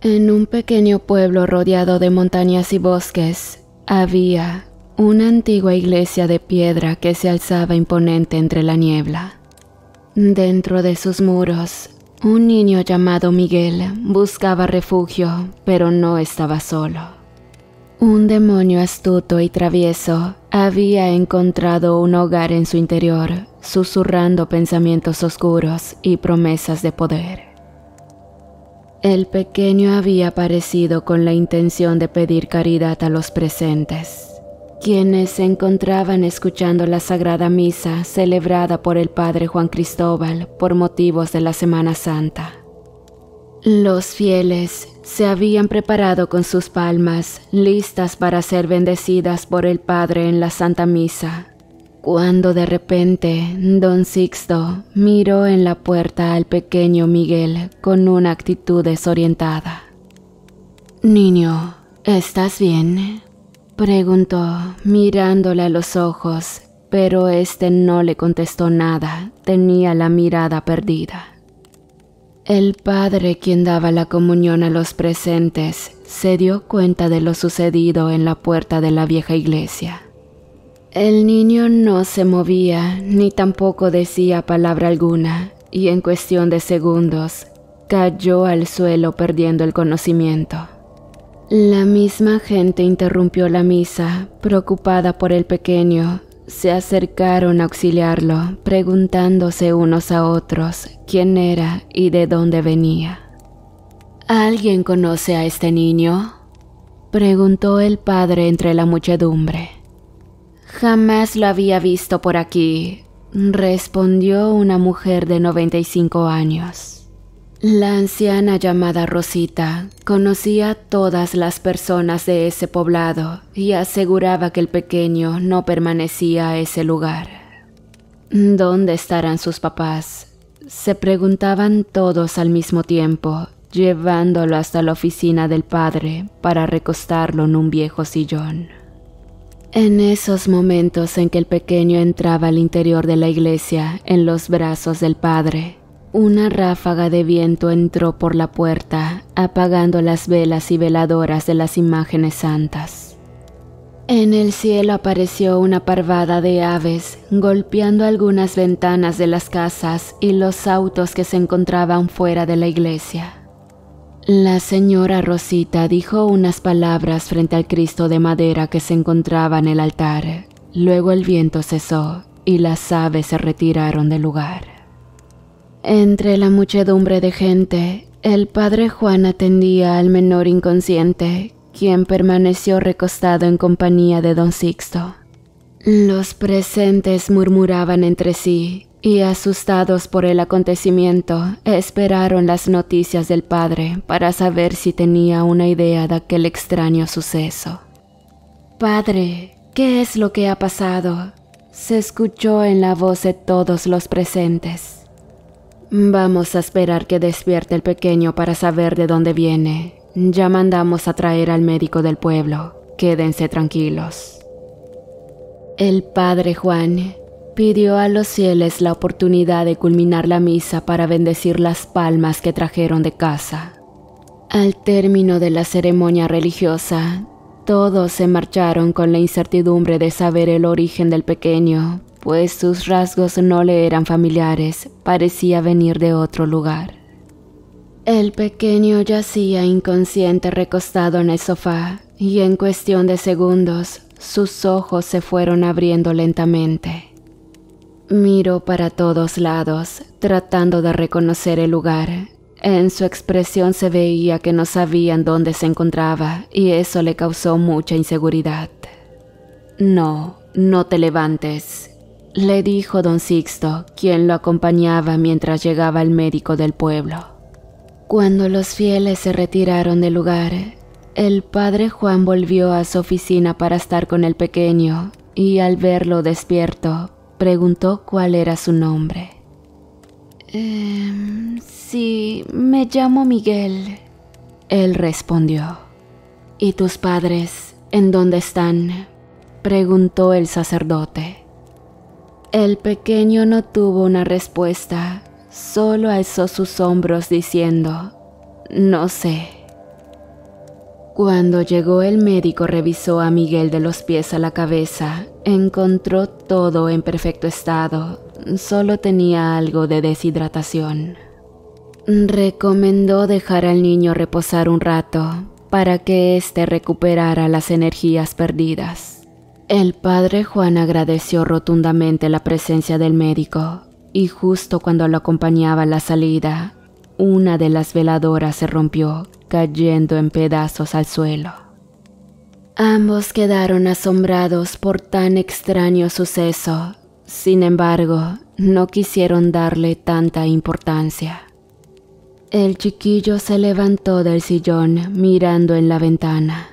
En un pequeño pueblo rodeado de montañas y bosques, había una antigua iglesia de piedra que se alzaba imponente entre la niebla. Dentro de sus muros, un niño llamado Miguel buscaba refugio, pero no estaba solo. Un demonio astuto y travieso había encontrado un hogar en su interior, susurrando pensamientos oscuros y promesas de poder. El pequeño había aparecido con la intención de pedir caridad a los presentes, quienes se encontraban escuchando la Sagrada Misa celebrada por el Padre Juan Cristóbal por motivos de la Semana Santa. Los fieles se habían preparado con sus palmas, listas para ser bendecidas por el Padre en la Santa Misa, cuando de repente don Sixto miró en la puerta al pequeño Miguel con una actitud desorientada. «Niño, ¿estás bien?», preguntó mirándole a los ojos, pero este no le contestó nada, tenía la mirada perdida. El padre, quien daba la comunión a los presentes, se dio cuenta de lo sucedido en la puerta de la vieja iglesia. El niño no se movía ni tampoco decía palabra alguna, y en cuestión de segundos cayó al suelo perdiendo el conocimiento. La misma gente interrumpió la misa, preocupada por el pequeño. Se acercaron a auxiliarlo, preguntándose unos a otros quién era y de dónde venía. ¿Alguien conoce a este niño?, preguntó el padre entre la muchedumbre. «Jamás lo había visto por aquí», respondió una mujer de 95 años. La anciana llamada Rosita conocía a todas las personas de ese poblado y aseguraba que el pequeño no permanecía a ese lugar. ¿Dónde estarán sus papás?, se preguntaban todos al mismo tiempo, llevándolo hasta la oficina del padre para recostarlo en un viejo sillón. En esos momentos en que el pequeño entraba al interior de la iglesia en los brazos del padre, una ráfaga de viento entró por la puerta, apagando las velas y veladoras de las imágenes santas. En el cielo apareció una parvada de aves, golpeando algunas ventanas de las casas y los autos que se encontraban fuera de la iglesia. La señora Rosita dijo unas palabras frente al Cristo de madera que se encontraba en el altar. Luego el viento cesó y las aves se retiraron del lugar. Entre la muchedumbre de gente, el padre Juan atendía al menor inconsciente, quien permaneció recostado en compañía de don Sixto. Los presentes murmuraban entre sí y, asustados por el acontecimiento, esperaron las noticias del padre para saber si tenía una idea de aquel extraño suceso. «Padre, ¿qué es lo que ha pasado?», se escuchó en la voz de todos los presentes. «Vamos a esperar que despierte el pequeño para saber de dónde viene. Ya mandamos a traer al médico del pueblo. Quédense tranquilos». El padre Juan pidió a los fieles la oportunidad de culminar la misa para bendecir las palmas que trajeron de casa. Al término de la ceremonia religiosa, todos se marcharon con la incertidumbre de saber el origen del pequeño, pues sus rasgos no le eran familiares, parecía venir de otro lugar. El pequeño yacía inconsciente recostado en el sofá, y en cuestión de segundos, sus ojos se fueron abriendo lentamente. Miró para todos lados, tratando de reconocer el lugar. En su expresión se veía que no sabían dónde se encontraba, y eso le causó mucha inseguridad. «No, no te levantes», le dijo don Sixto, quien lo acompañaba mientras llegaba el médico del pueblo. Cuando los fieles se retiraron del lugar, el padre Juan volvió a su oficina para estar con el pequeño, y al verlo despierto, preguntó cuál era su nombre. Sí, me llamo Miguel», él respondió. «¿Y tus padres, en dónde están?», preguntó el sacerdote. El pequeño no tuvo una respuesta, solo alzó sus hombros diciendo: «No sé». Cuando llegó el médico revisó a Miguel de los pies a la cabeza, encontró todo en perfecto estado, solo tenía algo de deshidratación. Recomendó dejar al niño reposar un rato para que éste recuperara las energías perdidas. El padre Juan agradeció rotundamente la presencia del médico y justo cuando lo acompañaba a la salida, una de las veladoras se rompió, cayendo en pedazos al suelo. Ambos quedaron asombrados por tan extraño suceso. Sin embargo, no quisieron darle tanta importancia. El chiquillo se levantó del sillón mirando en la ventana.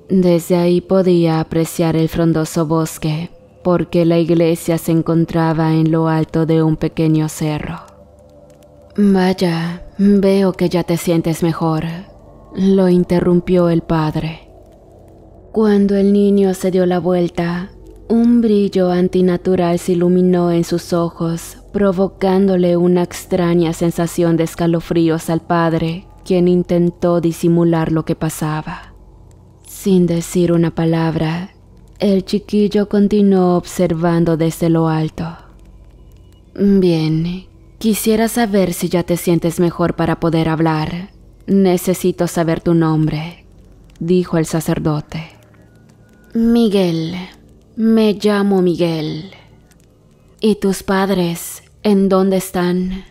Desde ahí podía apreciar el frondoso bosque, porque la iglesia se encontraba en lo alto de un pequeño cerro. «Vaya, veo que ya te sientes mejor», lo interrumpió el padre. Cuando el niño se dio la vuelta, un brillo antinatural se iluminó en sus ojos, provocándole una extraña sensación de escalofríos al padre, quien intentó disimular lo que pasaba. Sin decir una palabra, el chiquillo continuó observando desde lo alto. «Bien, quisiera saber si ya te sientes mejor para poder hablar. Necesito saber tu nombre», dijo el sacerdote. «Miguel, me llamo Miguel». «¿Y tus padres, en dónde están?»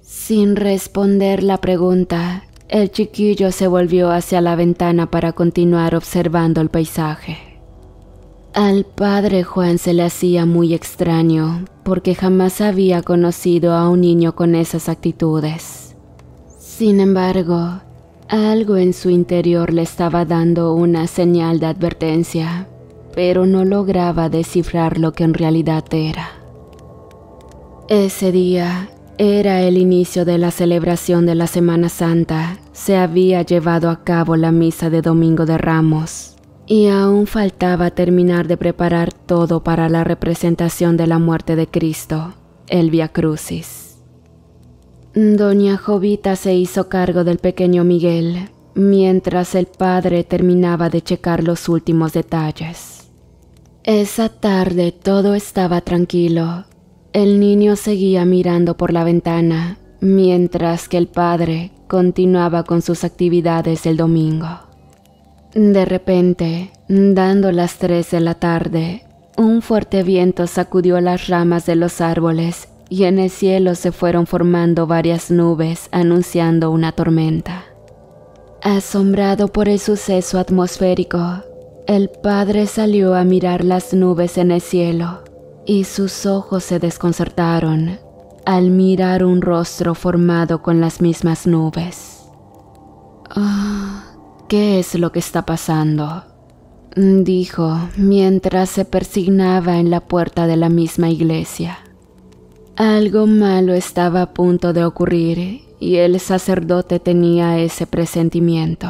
Sin responder la pregunta, el chiquillo se volvió hacia la ventana para continuar observando el paisaje. Al padre Juan se le hacía muy extraño, porque jamás había conocido a un niño con esas actitudes. Sin embargo, algo en su interior le estaba dando una señal de advertencia, pero no lograba descifrar lo que en realidad era. Ese día era el inicio de la celebración de la Semana Santa. Se había llevado a cabo la misa de Domingo de Ramos, y aún faltaba terminar de preparar todo para la representación de la muerte de Cristo, el Vía Crucis. Doña Jovita se hizo cargo del pequeño Miguel, mientras el padre terminaba de checar los últimos detalles. Esa tarde todo estaba tranquilo. El niño seguía mirando por la ventana, mientras que el padre continuaba con sus actividades del domingo. De repente, dando las 3 de la tarde, un fuerte viento sacudió las ramas de los árboles y en el cielo se fueron formando varias nubes anunciando una tormenta. Asombrado por el suceso atmosférico, el padre salió a mirar las nubes en el cielo y sus ojos se desconcertaron al mirar un rostro formado con las mismas nubes. «¿Qué es lo que está pasando?», dijo mientras se persignaba en la puerta de la misma iglesia. Algo malo estaba a punto de ocurrir y el sacerdote tenía ese presentimiento.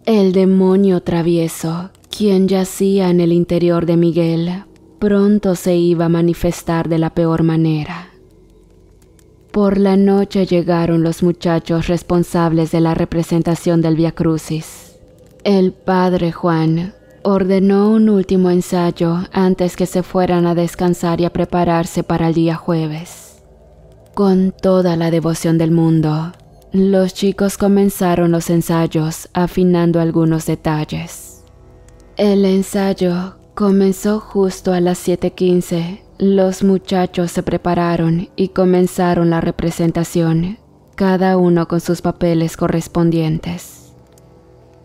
El demonio travieso, quien yacía en el interior de Miguel, pronto se iba a manifestar de la peor manera. Por la noche llegaron los muchachos responsables de la representación del Vía Crucis. El padre Juan ordenó un último ensayo antes que se fueran a descansar y a prepararse para el día jueves. Con toda la devoción del mundo, los chicos comenzaron los ensayos afinando algunos detalles. El ensayo comenzó justo a las 7:15. Los muchachos se prepararon y comenzaron la representación, cada uno con sus papeles correspondientes.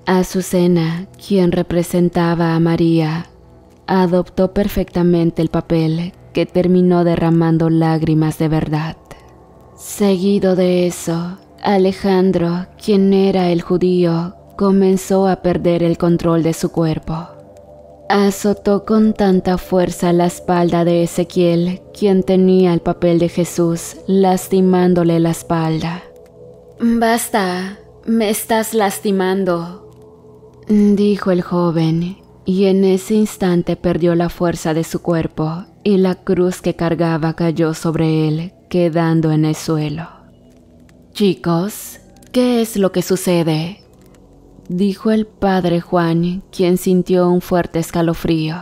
Azucena, quien representaba a María, adoptó perfectamente el papel que terminó derramando lágrimas de verdad. Seguido de eso, Alejandro, quien era el judío, comenzó a perder el control de su cuerpo. Azotó con tanta fuerza la espalda de Ezequiel, quien tenía el papel de Jesús, lastimándole la espalda. «Basta, me estás lastimando», dijo el joven, y en ese instante perdió la fuerza de su cuerpo y la cruz que cargaba cayó sobre él, quedando en el suelo. «Chicos, ¿qué es lo que sucede?», dijo el padre Juan, quien sintió un fuerte escalofrío.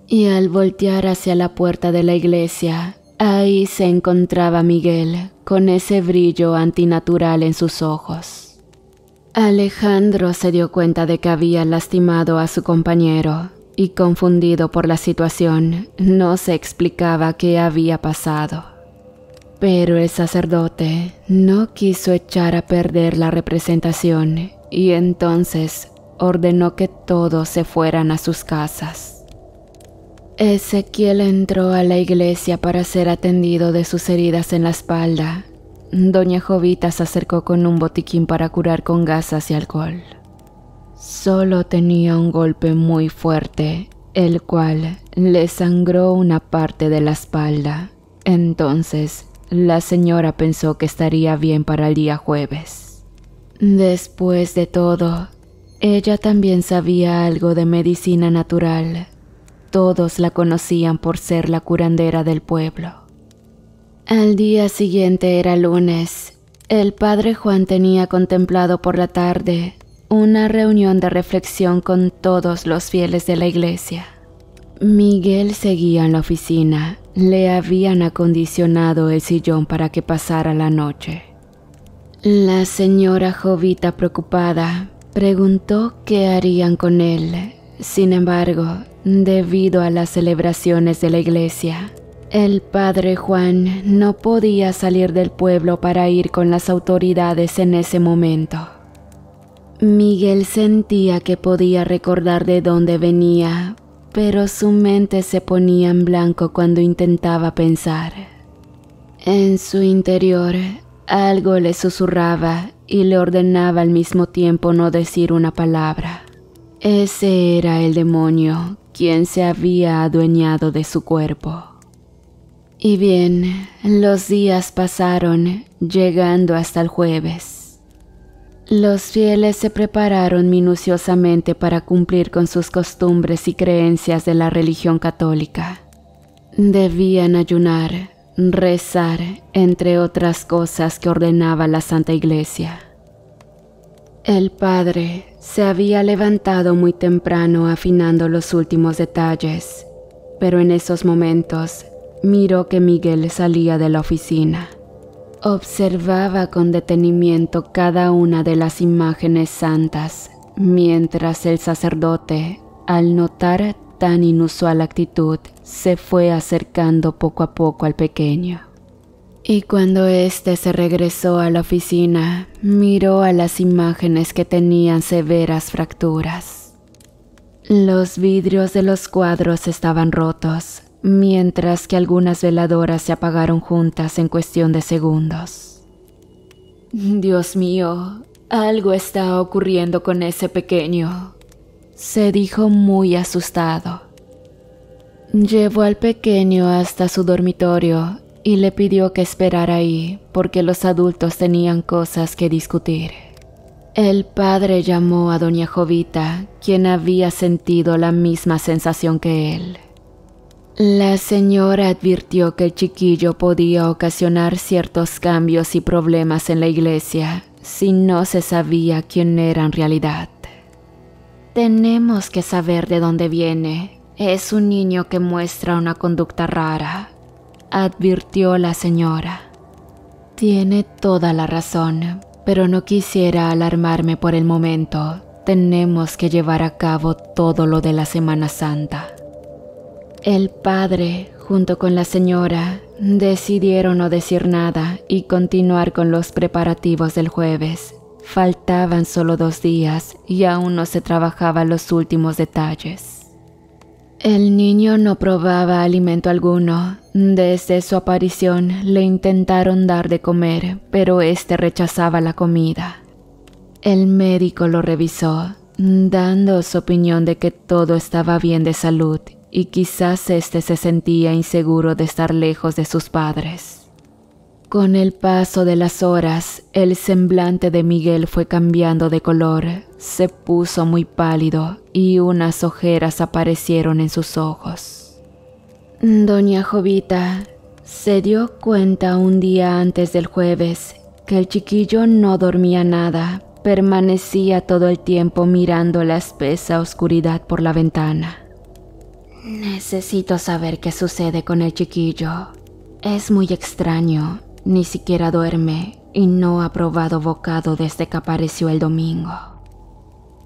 Y al voltear hacia la puerta de la iglesia, ahí se encontraba Miguel, con ese brillo antinatural en sus ojos. Alejandro se dio cuenta de que había lastimado a su compañero, y confundido por la situación, no se explicaba qué había pasado. Pero el sacerdote no quiso echar a perder la representación, y entonces ordenó que todos se fueran a sus casas. Ezequiel entró a la iglesia para ser atendido de sus heridas en la espalda. Doña Jovita se acercó con un botiquín para curar con gasas y alcohol. Solo tenía un golpe muy fuerte, el cual le sangró una parte de la espalda. Entonces, la señora pensó que estaría bien para el día jueves. Después de todo, ella también sabía algo de medicina natural. Todos la conocían por ser la curandera del pueblo. Al día siguiente era lunes. El padre Juan tenía contemplado por la tarde una reunión de reflexión con todos los fieles de la iglesia. Miguel seguía en la oficina. Le habían acondicionado el sillón para que pasara la noche. La señora Jovita, preocupada, preguntó qué harían con él. Sin embargo, debido a las celebraciones de la iglesia, el padre Juan no podía salir del pueblo para ir con las autoridades en ese momento. Miguel sentía que podía recordar de dónde venía, pero su mente se ponía en blanco cuando intentaba pensar. En su interior, algo le susurraba y le ordenaba al mismo tiempo no decir una palabra. Ese era el demonio, quien se había adueñado de su cuerpo. Y bien, los días pasaron, llegando hasta el jueves. Los fieles se prepararon minuciosamente para cumplir con sus costumbres y creencias de la religión católica. Debían ayunar, rezar, entre otras cosas que ordenaba la Santa Iglesia. El padre se había levantado muy temprano afinando los últimos detalles, pero en esos momentos miró que Miguel salía de la oficina. Observaba con detenimiento cada una de las imágenes santas, mientras el sacerdote, al notar tan inusual actitud, se fue acercando poco a poco al pequeño. Y cuando éste se regresó a la oficina, miró a las imágenes que tenían severas fracturas. Los vidrios de los cuadros estaban rotos, mientras que algunas veladoras se apagaron juntas en cuestión de segundos. «Dios mío, algo está ocurriendo con ese pequeño», se dijo muy asustado. Llevó al pequeño hasta su dormitorio y le pidió que esperara ahí porque los adultos tenían cosas que discutir. El padre llamó a doña Jovita, quien había sentido la misma sensación que él. La señora advirtió que el chiquillo podía ocasionar ciertos cambios y problemas en la iglesia si no se sabía quién era en realidad. «Tenemos que saber de dónde viene. Es un niño que muestra una conducta rara», advirtió la señora. «Tiene toda la razón, pero no quisiera alarmarme por el momento. Tenemos que llevar a cabo todo lo de la Semana Santa». El padre, junto con la señora, decidieron no decir nada y continuar con los preparativos del jueves. Faltaban solo 2 días y aún no se trabajaban los últimos detalles. El niño no probaba alimento alguno. Desde su aparición le intentaron dar de comer, pero este rechazaba la comida. El médico lo revisó, dando su opinión de que todo estaba bien de salud y quizás este se sentía inseguro de estar lejos de sus padres. Con el paso de las horas, el semblante de Miguel fue cambiando de color, se puso muy pálido y unas ojeras aparecieron en sus ojos. Doña Jovita se dio cuenta un día antes del jueves que el chiquillo no dormía nada, permanecía todo el tiempo mirando la espesa oscuridad por la ventana. Necesito saber qué sucede con el chiquillo. Es muy extraño, ni siquiera duerme y no ha probado bocado desde que apareció el domingo.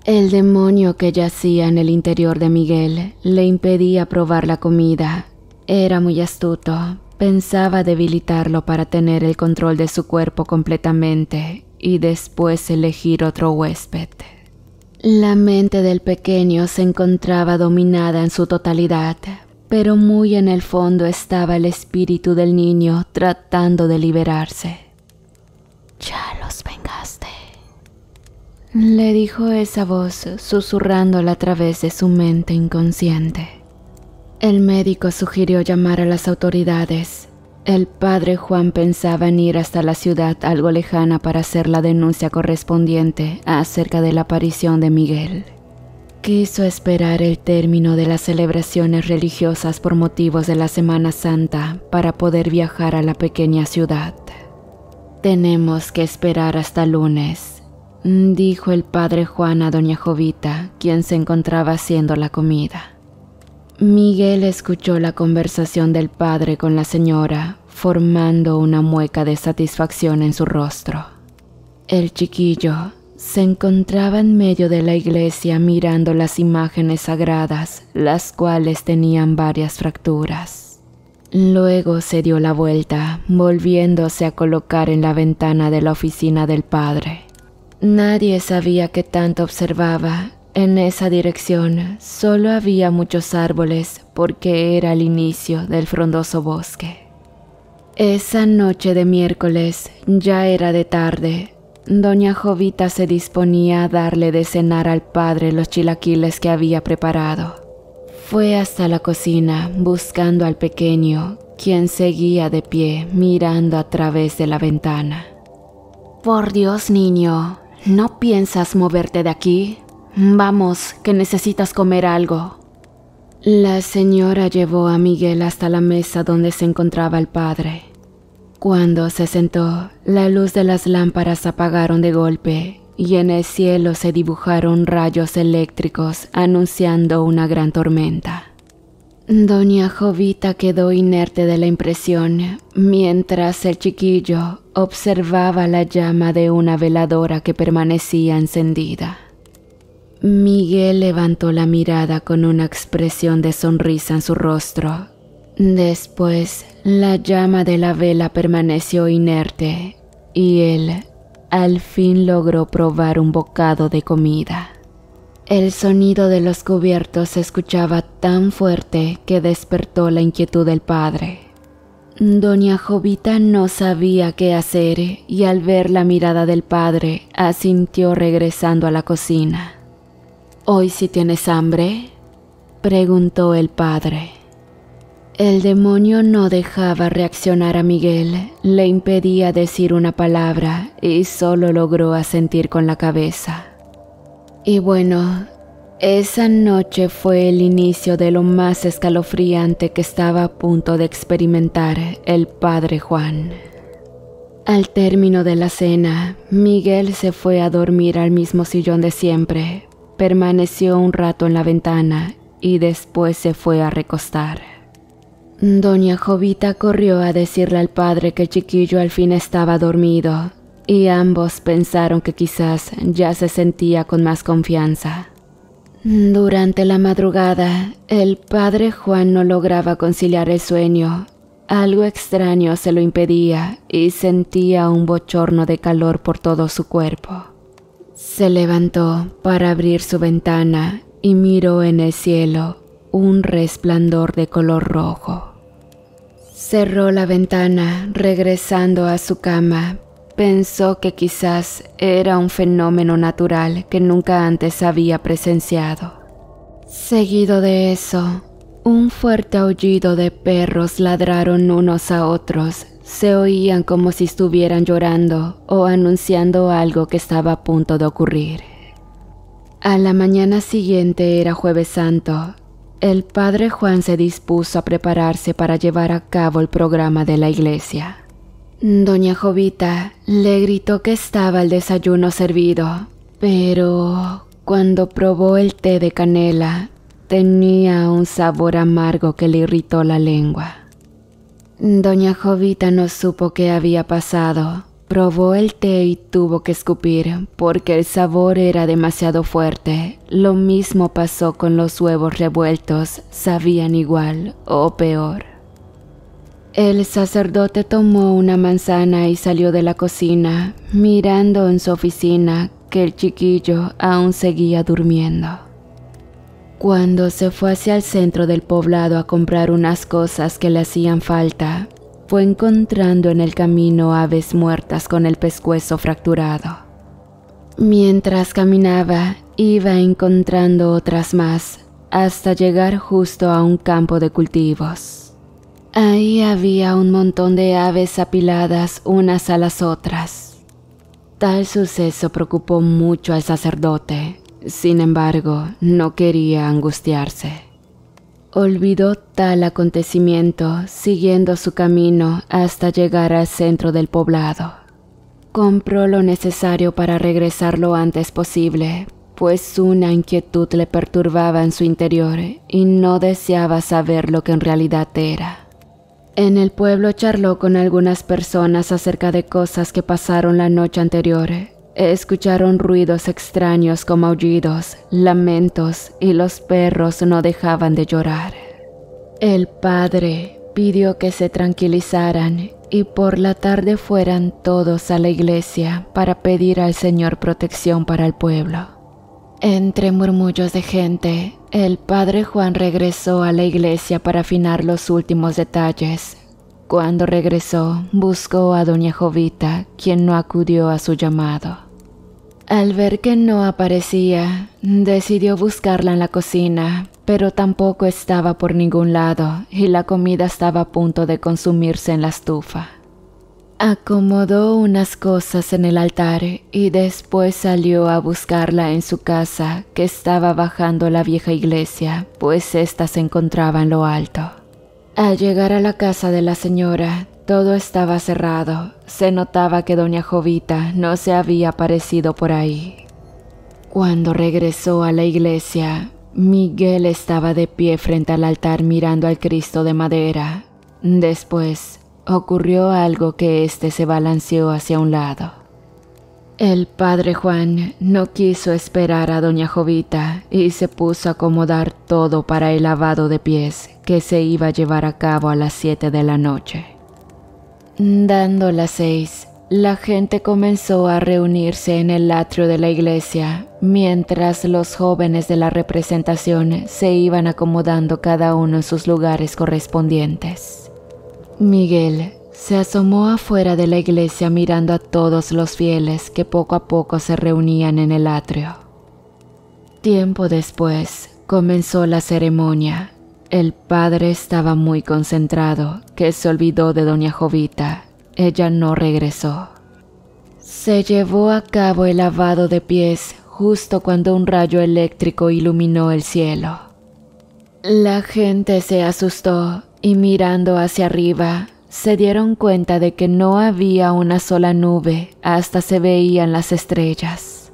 El demonio que yacía en el interior de Miguel le impedía probar la comida. Era muy astuto, pensaba debilitarlo para tener el control de su cuerpo completamente y después elegir otro huésped. La mente del pequeño se encontraba dominada en su totalidad, pero muy en el fondo estaba el espíritu del niño tratando de liberarse. «Ya los vengaste», le dijo esa voz susurrándola a través de su mente inconsciente. El médico sugirió llamar a las autoridades. El padre Juan pensaba en ir hasta la ciudad algo lejana para hacer la denuncia correspondiente acerca de la aparición de Miguel. Quiso esperar el término de las celebraciones religiosas por motivos de la Semana Santa para poder viajar a la pequeña ciudad. «Tenemos que esperar hasta lunes», dijo el padre Juan a doña Jovita, quien se encontraba haciendo la comida. Miguel escuchó la conversación del padre con la señora, formando una mueca de satisfacción en su rostro. El chiquillo se encontraba en medio de la iglesia mirando las imágenes sagradas, las cuales tenían varias fracturas. Luego se dio la vuelta, volviéndose a colocar en la ventana de la oficina del padre. Nadie sabía qué tanto observaba. En esa dirección solo había muchos árboles porque era el inicio del frondoso bosque. Esa noche de miércoles ya era de tarde. Doña Jovita se disponía a darle de cenar al padre los chilaquiles que había preparado. Fue hasta la cocina buscando al pequeño, quien seguía de pie mirando a través de la ventana. «Por Dios, niño, ¿no piensas moverte de aquí? Vamos, que necesitas comer algo». La señora llevó a Miguel hasta la mesa donde se encontraba el padre. Cuando se sentó, la luz de las lámparas apagaron de golpe y en el cielo se dibujaron rayos eléctricos anunciando una gran tormenta. Doña Jovita quedó inerte de la impresión, mientras el chiquillo observaba la llama de una veladora que permanecía encendida. Miguel levantó la mirada con una expresión de sonrisa en su rostro. Después, la llama de la vela permaneció inerte y él al fin logró probar un bocado de comida. El sonido de los cubiertos se escuchaba tan fuerte que despertó la inquietud del padre. Doña Jovita no sabía qué hacer y al ver la mirada del padre asintió regresando a la cocina. «¿Hoy sí tienes hambre?», preguntó el padre. El demonio no dejaba reaccionar a Miguel, le impedía decir una palabra y solo logró asentir con la cabeza. Y bueno, esa noche fue el inicio de lo más escalofriante que estaba a punto de experimentar el padre Juan. Al término de la cena, Miguel se fue a dormir al mismo sillón de siempre, permaneció un rato en la ventana y después se fue a recostar. Doña Jovita corrió a decirle al padre que el chiquillo al fin estaba dormido y ambos pensaron que quizás ya se sentía con más confianza. Durante la madrugada, el padre Juan no lograba conciliar el sueño. Algo extraño se lo impedía y sentía un bochorno de calor por todo su cuerpo. Se levantó para abrir su ventana y miró en el cielo un resplandor de color rojo. Cerró la ventana, regresando a su cama. Pensó que quizás era un fenómeno natural que nunca antes había presenciado. Seguido de eso, un fuerte aullido de perros ladraron unos a otros. Se oían como si estuvieran llorando o anunciando algo que estaba a punto de ocurrir. A la mañana siguiente era Jueves Santo. El padre Juan se dispuso a prepararse para llevar a cabo el programa de la iglesia. Doña Jovita le gritó que estaba el desayuno servido, pero cuando probó el té de canela, tenía un sabor amargo que le irritó la lengua. Doña Jovita no supo qué había pasado. Probó el té y tuvo que escupir porque el sabor era demasiado fuerte. Lo mismo pasó con los huevos revueltos, sabían igual o peor. El sacerdote tomó una manzana y salió de la cocina, mirando en su oficina que el chiquillo aún seguía durmiendo. Cuando se fue hacia el centro del poblado a comprar unas cosas que le hacían falta, fue encontrando en el camino aves muertas con el pescuezo fracturado. Mientras caminaba, iba encontrando otras más, hasta llegar justo a un campo de cultivos. Ahí había un montón de aves apiladas unas a las otras. Tal suceso preocupó mucho al sacerdote. Sin embargo, no quería angustiarse. Olvidó tal acontecimiento siguiendo su camino hasta llegar al centro del poblado. Compró lo necesario para regresar lo antes posible, pues una inquietud le perturbaba en su interior y no deseaba saber lo que en realidad era. En el pueblo charló con algunas personas acerca de cosas que pasaron la noche anterior. Escucharon ruidos extraños como aullidos, lamentos y los perros no dejaban de llorar. El padre pidió que se tranquilizaran y por la tarde fueran todos a la iglesia para pedir al Señor protección para el pueblo. Entre murmullos de gente, el padre Juan regresó a la iglesia para afinar los últimos detalles. Cuando regresó, buscó a doña Jovita, quien no acudió a su llamado. Al ver que no aparecía, decidió buscarla en la cocina, pero tampoco estaba por ningún lado y la comida estaba a punto de consumirse en la estufa. Acomodó unas cosas en el altar y después salió a buscarla en su casa, que estaba bajando la vieja iglesia, pues ésta se encontraba en lo alto. Al llegar a la casa de la señora, todo estaba cerrado. Se notaba que doña Jovita no se había aparecido por ahí. Cuando regresó a la iglesia, Miguel estaba de pie frente al altar mirando al Cristo de madera. Después, ocurrió algo que éste se balanceó hacia un lado. El padre Juan no quiso esperar a doña Jovita y se puso a acomodar todo para el lavado de pies que se iba a llevar a cabo a las 7 de la noche. Dando las 6, la gente comenzó a reunirse en el atrio de la iglesia, mientras los jóvenes de la representación se iban acomodando cada uno en sus lugares correspondientes. Miguel se asomó afuera de la iglesia mirando a todos los fieles que poco a poco se reunían en el atrio. Tiempo después comenzó la ceremonia. El padre estaba muy concentrado, que se olvidó de doña Jovita. Ella no regresó. Se llevó a cabo el lavado de pies justo cuando un rayo eléctrico iluminó el cielo. La gente se asustó y mirando hacia arriba, se dieron cuenta de que no había una sola nube, hasta se veían las estrellas.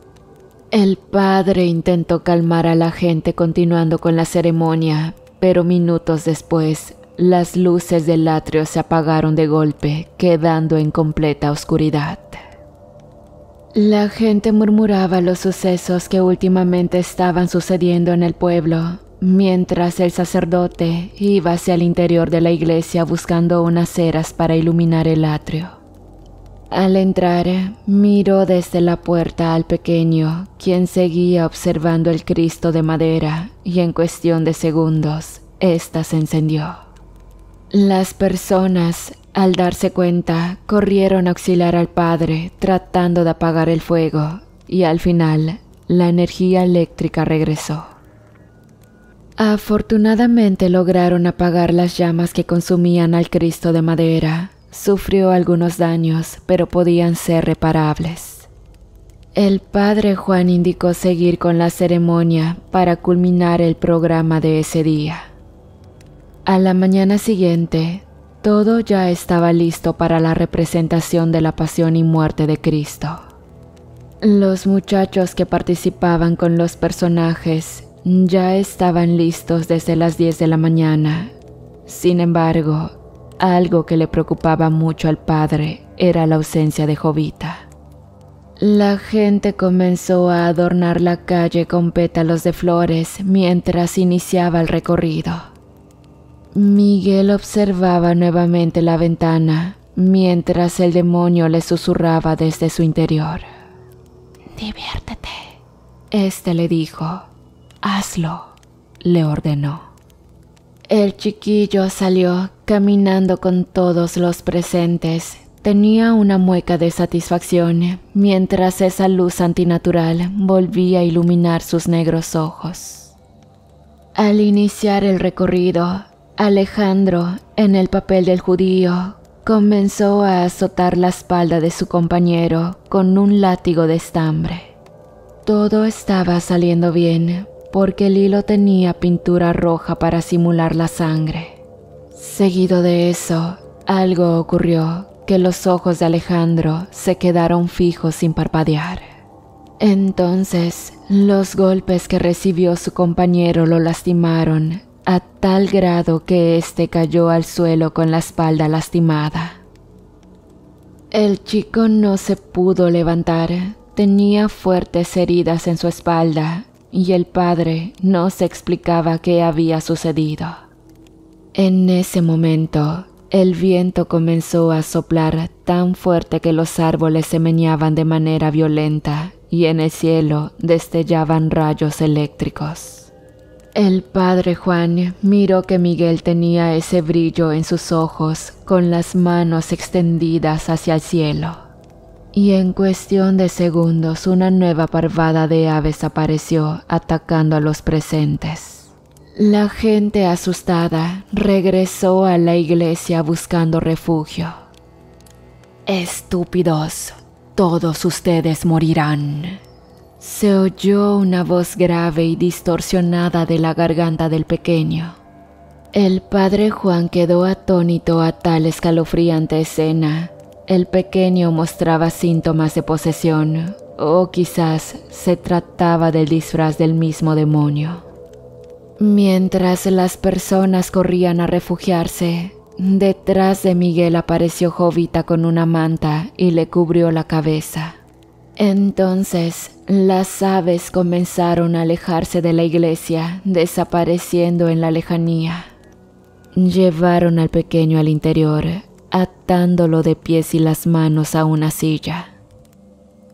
El padre intentó calmar a la gente continuando con la ceremonia, pero minutos después, las luces del atrio se apagaron de golpe, quedando en completa oscuridad. La gente murmuraba los sucesos que últimamente estaban sucediendo en el pueblo, mientras el sacerdote iba hacia el interior de la iglesia buscando unas ceras para iluminar el atrio. Al entrar, miró desde la puerta al pequeño, quien seguía observando el Cristo de madera, y en cuestión de segundos, ésta se encendió. Las personas, al darse cuenta, corrieron a auxiliar al padre, tratando de apagar el fuego, y al final, la energía eléctrica regresó. Afortunadamente lograron apagar las llamas que consumían al Cristo de madera. Sufrió algunos daños, pero podían ser reparables. El padre Juan indicó seguir con la ceremonia para culminar el programa de ese día. A la mañana siguiente, Todo ya estaba listo para la representación de la pasión y muerte de Cristo. Los muchachos que participaban con los personajes ya estaban listos desde las 10 de la mañana. Sin embargo, algo que le preocupaba mucho al padre era la ausencia de Jovita. La gente comenzó a adornar la calle con pétalos de flores mientras iniciaba el recorrido. Miguel observaba nuevamente la ventana mientras el demonio le susurraba desde su interior. «Diviértete», este le dijo. «Hazlo», le ordenó. El chiquillo salió caminando con todos los presentes. Tenía una mueca de satisfacción mientras esa luz antinatural volvía a iluminar sus negros ojos. Al iniciar el recorrido, Alejandro, en el papel del judío, comenzó a azotar la espalda de su compañero con un látigo de estambre. Todo estaba saliendo bien porque el hilo tenía pintura roja para simular la sangre. Seguido de eso, algo ocurrió que los ojos de Alejandro se quedaron fijos sin parpadear. Entonces, los golpes que recibió su compañero lo lastimaron a tal grado que éste cayó al suelo con la espalda lastimada. El chico no se pudo levantar, tenía fuertes heridas en su espalda y el padre no se explicaba qué había sucedido. En ese momento, el viento comenzó a soplar tan fuerte que los árboles se meneaban de manera violenta y en el cielo destellaban rayos eléctricos. El padre Juan miró que Miguel tenía ese brillo en sus ojos con las manos extendidas hacia el cielo. Y en cuestión de segundos una nueva parvada de aves apareció atacando a los presentes. La gente asustada regresó a la iglesia buscando refugio. «Estúpidos, todos ustedes morirán», se oyó una voz grave y distorsionada de la garganta del pequeño. El padre Juan quedó atónito a tal escalofriante escena. El pequeño mostraba síntomas de posesión, o quizás se trataba del disfraz del mismo demonio. Mientras las personas corrían a refugiarse, detrás de Miguel apareció Jovita con una manta y le cubrió la cabeza. Entonces, las aves comenzaron a alejarse de la iglesia, desapareciendo en la lejanía. Llevaron al pequeño al interior, atándolo de pies y las manos a una silla.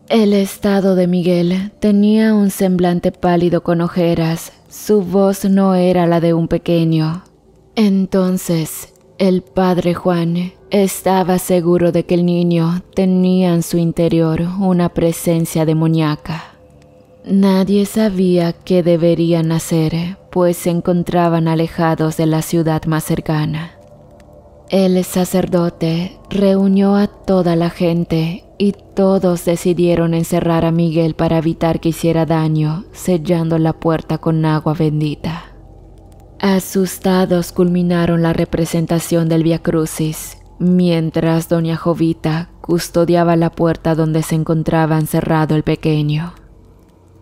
El estado de Miguel tenía un semblante pálido con ojeras. Su voz no era la de un pequeño. Entonces, el padre Juan estaba seguro de que el niño tenía en su interior una presencia demoníaca. Nadie sabía qué deberían hacer, pues se encontraban alejados de la ciudad más cercana. El sacerdote reunió a toda la gente y todos decidieron encerrar a Miguel para evitar que hiciera daño, sellando la puerta con agua bendita. Asustados culminaron la representación del Vía Crucis, mientras doña Jovita custodiaba la puerta donde se encontraba encerrado el pequeño.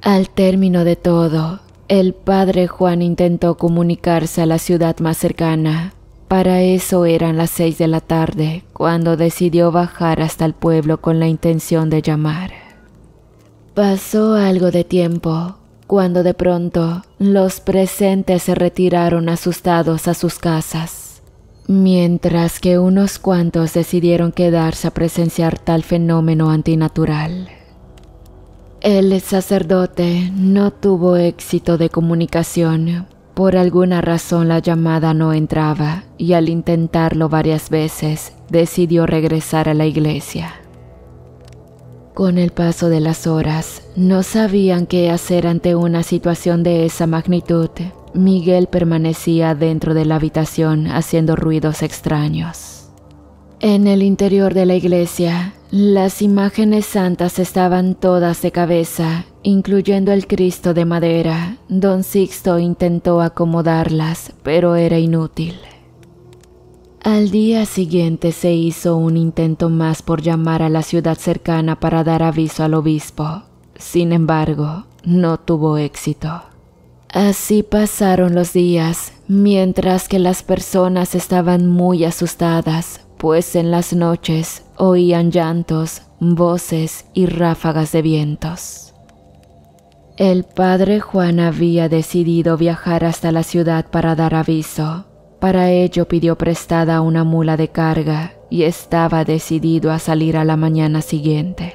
Al término de todo, el padre Juan intentó comunicarse a la ciudad más cercana. Para eso eran las 6 de la tarde, cuando decidió bajar hasta el pueblo con la intención de llamar. Pasó algo de tiempo, cuando de pronto los presentes se retiraron asustados a sus casas, mientras que unos cuantos decidieron quedarse a presenciar tal fenómeno antinatural. El sacerdote no tuvo éxito de comunicación. Por alguna razón la llamada no entraba y al intentarlo varias veces decidió regresar a la iglesia. Con el paso de las horas, no sabían qué hacer ante una situación de esa magnitud. Miguel permanecía dentro de la habitación haciendo ruidos extraños. En el interior de la iglesia, las imágenes santas estaban todas de cabeza, incluyendo el Cristo de madera. Don Sixto intentó acomodarlas, pero era inútil. Al día siguiente se hizo un intento más por llamar a la ciudad cercana para dar aviso al obispo. Sin embargo, no tuvo éxito. Así pasaron los días, mientras que las personas estaban muy asustadas, pues en las noches oían llantos, voces y ráfagas de vientos. El padre Juan había decidido viajar hasta la ciudad para dar aviso. Para ello pidió prestada una mula de carga y estaba decidido a salir a la mañana siguiente.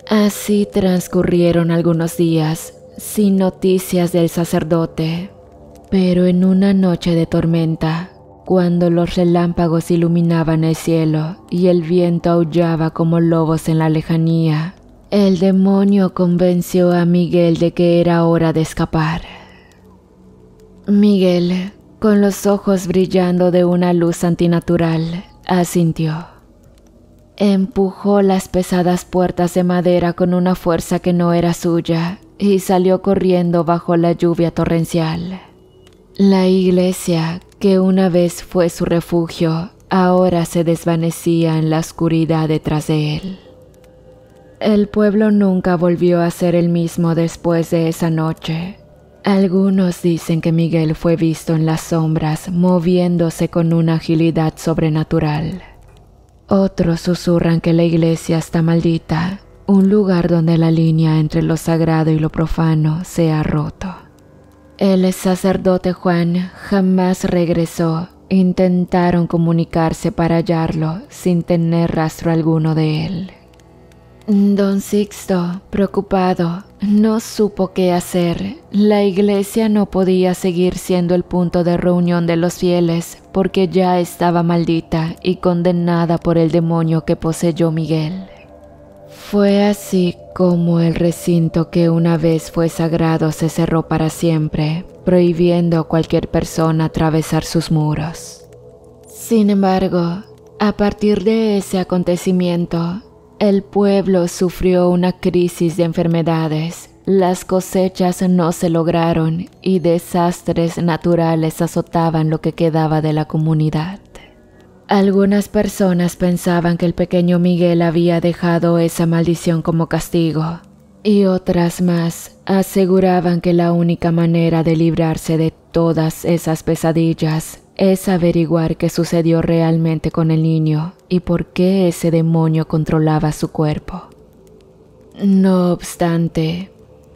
Así transcurrieron algunos días, sin noticias del sacerdote, pero en una noche de tormenta, cuando los relámpagos iluminaban el cielo y el viento aullaba como lobos en la lejanía, el demonio convenció a Miguel de que era hora de escapar. Miguel, con los ojos brillando de una luz antinatural, asintió. Empujó las pesadas puertas de madera con una fuerza que no era suya y salió corriendo bajo la lluvia torrencial. La iglesia, que una vez fue su refugio, ahora se desvanecía en la oscuridad detrás de él. El pueblo nunca volvió a ser el mismo después de esa noche. Algunos dicen que Miguel fue visto en las sombras moviéndose con una agilidad sobrenatural. Otros susurran que la iglesia está maldita, un lugar donde la línea entre lo sagrado y lo profano se ha roto. El sacerdote Juan jamás regresó. Intentaron comunicarse para hallarlo sin tener rastro alguno de él. Don Sixto, preocupado, no supo qué hacer. La iglesia no podía seguir siendo el punto de reunión de los fieles porque ya estaba maldita y condenada por el demonio que poseyó Miguel. Fue así como el recinto que una vez fue sagrado se cerró para siempre, prohibiendo a cualquier persona atravesar sus muros. Sin embargo, a partir de ese acontecimiento, el pueblo sufrió una crisis de enfermedades, las cosechas no se lograron y desastres naturales azotaban lo que quedaba de la comunidad. Algunas personas pensaban que el pequeño Miguel había dejado esa maldición como castigo, y otras más aseguraban que la única manera de librarse de todas esas pesadillas es averiguar qué sucedió realmente con el niño y por qué ese demonio controlaba su cuerpo. No obstante,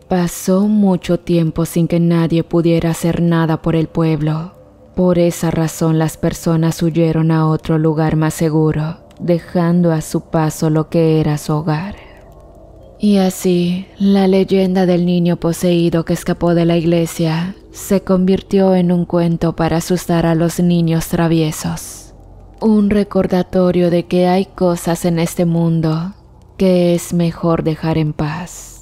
pasó mucho tiempo sin que nadie pudiera hacer nada por el pueblo. Por esa razón las personas huyeron a otro lugar más seguro, dejando a su paso lo que era su hogar. Y así, la leyenda del niño poseído que escapó de la iglesia se convirtió en un cuento para asustar a los niños traviesos. Un recordatorio de que hay cosas en este mundo que es mejor dejar en paz.